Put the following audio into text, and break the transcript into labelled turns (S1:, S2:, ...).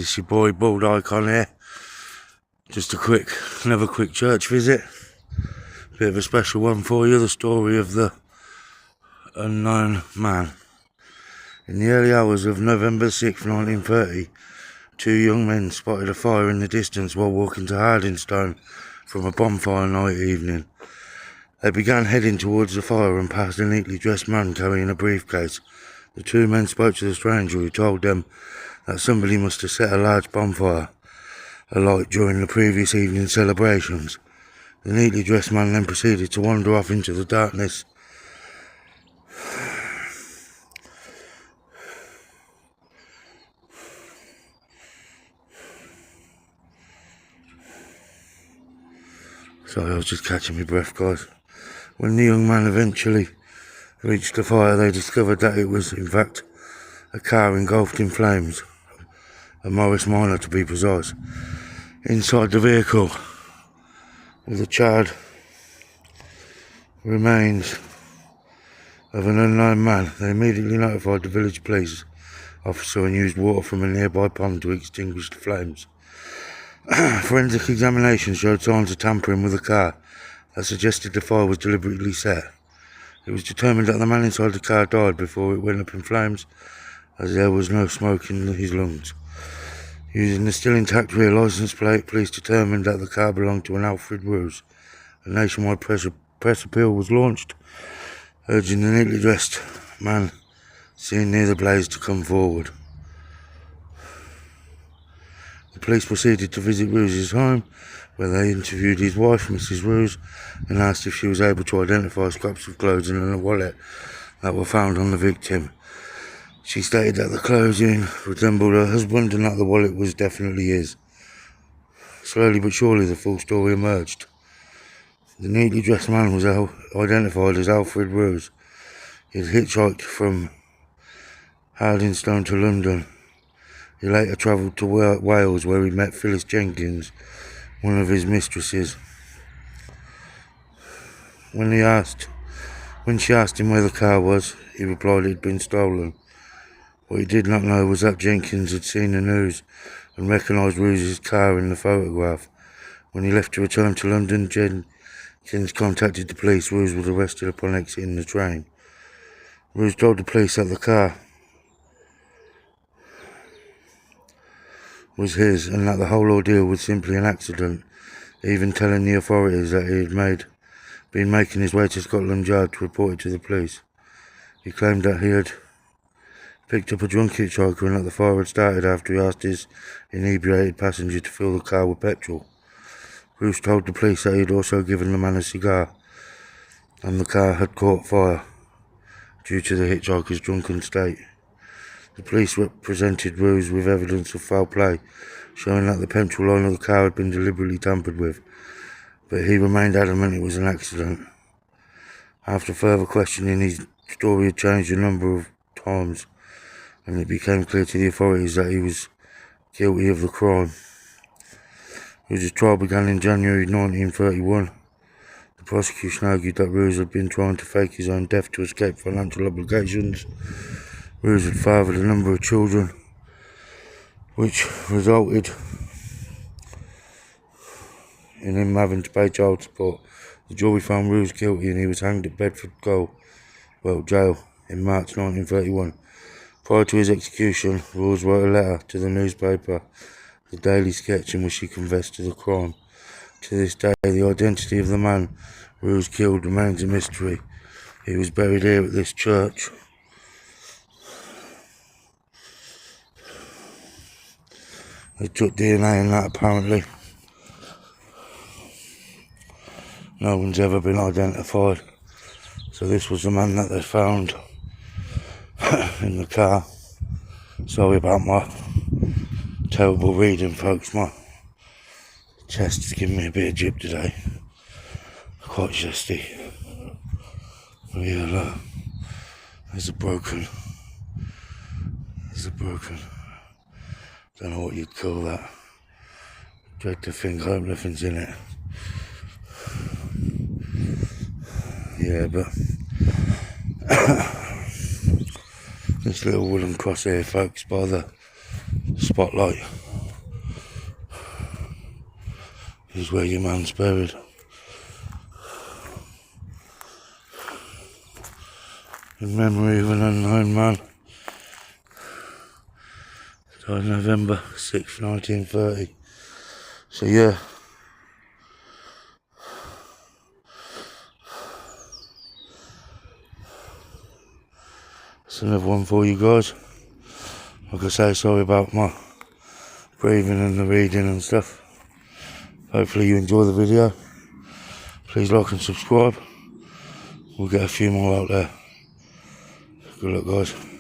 S1: it's your boy Bald Icon here. Just another quick church visit. Bit of a special one for you, the story of the unknown man. In the early hours of November 6, 1930, two young men spotted a fire in the distance while walking to Hardingstone from a bonfire night evening. They began heading towards the fire and passed a neatly dressed man carrying a briefcase. The two men spoke to the stranger, who told them that somebody must have set a large bonfire alight during the previous evening's celebrations. The neatly dressed man then proceeded to wander off into the darkness. Sorry, I was just catching my breath, guys. When the young man eventually reached the fire, they discovered that it was, in fact, a car engulfed in flames, a Morris Minor to be precise. Inside the vehicle were the charred remains of an unknown man. They immediately notified the village police officer and used water from a nearby pond to extinguish the flames. Forensic examination showed signs of tampering with the car that suggested the fire was deliberately set. It was determined that the man inside the car died before it went up in flames, as there was no smoke in his lungs. Using the still intact rear licence plate, police determined that the car belonged to an Alfred Ruse. A nationwide press appeal was launched, urging the neatly dressed man seen near the blaze to come forward. The police proceeded to visit Ruse's home, where they interviewed his wife, Mrs. Ruse, and asked if she was able to identify scraps of clothing and a wallet that were found on the victim. She stated that the clothing resembled her husband and that the wallet was definitely his. Slowly but surely the full story emerged. The neatly dressed man was identified as Alfred Ruse. He had hitchhiked from Hardingstone to London. He later travelled to Wales, where he met Phyllis Jenkins, one of his mistresses. When she asked him where the car was, he replied it had been stolen. What he did not know was that Jenkins had seen the news and recognised Ruse's car in the photograph. When he left to return to London, Jenkins contacted the police. Ruse was arrested upon exiting the train. Ruse told the police that the car was his and that the whole ordeal was simply an accident, even telling the authorities that he had been making his way to Scotland Yard to report it to the police. He claimed that he had picked up a drunk hitchhiker and that the fire had started after he asked his inebriated passenger to fill the car with petrol. Ruse told the police that he had also given the man a cigar, and the car had caught fire due to the hitchhiker's drunken state. The police presented Ruse with evidence of foul play, showing that the petrol line of the car had been deliberately tampered with, but he remained adamant it was an accident. After further questioning, his story had changed a number of times, and it became clear to the authorities that he was guilty of the crime. Ruse's trial began in January 1931. The prosecution argued that Ruse had been trying to fake his own death to escape financial obligations. Ruse had fathered a number of children, which resulted in him having to pay child support. The jury found Ruse guilty and he was hanged at Bedford Jail in March 1931. Prior to his execution, Ruse wrote a letter to the newspaper, The Daily Sketch, in which he confessed to the crime. To this day, the identity of the man Ruse killed remains a mystery. He was buried here at this church. They took DNA in that, apparently. No one's ever been identified. So this was the man that they found in the car. Sorry about my terrible reading, folks. My chest is giving me a bit of jip today. Quite chesty. Yeah, look. There's a broken. Don't know what you'd call that. Dread to think hope nothing's in it. Yeah, but this little wooden cross here, folks, by the spotlight, is where your man's buried. In memory of an unknown man. Died November 6th, 1930. So yeah. That's another one for you guys. Like I say, sorry about my breathing and the reading and stuff. Hopefully you enjoy the video. Please like and subscribe. We'll get a few more out there. Good luck, guys.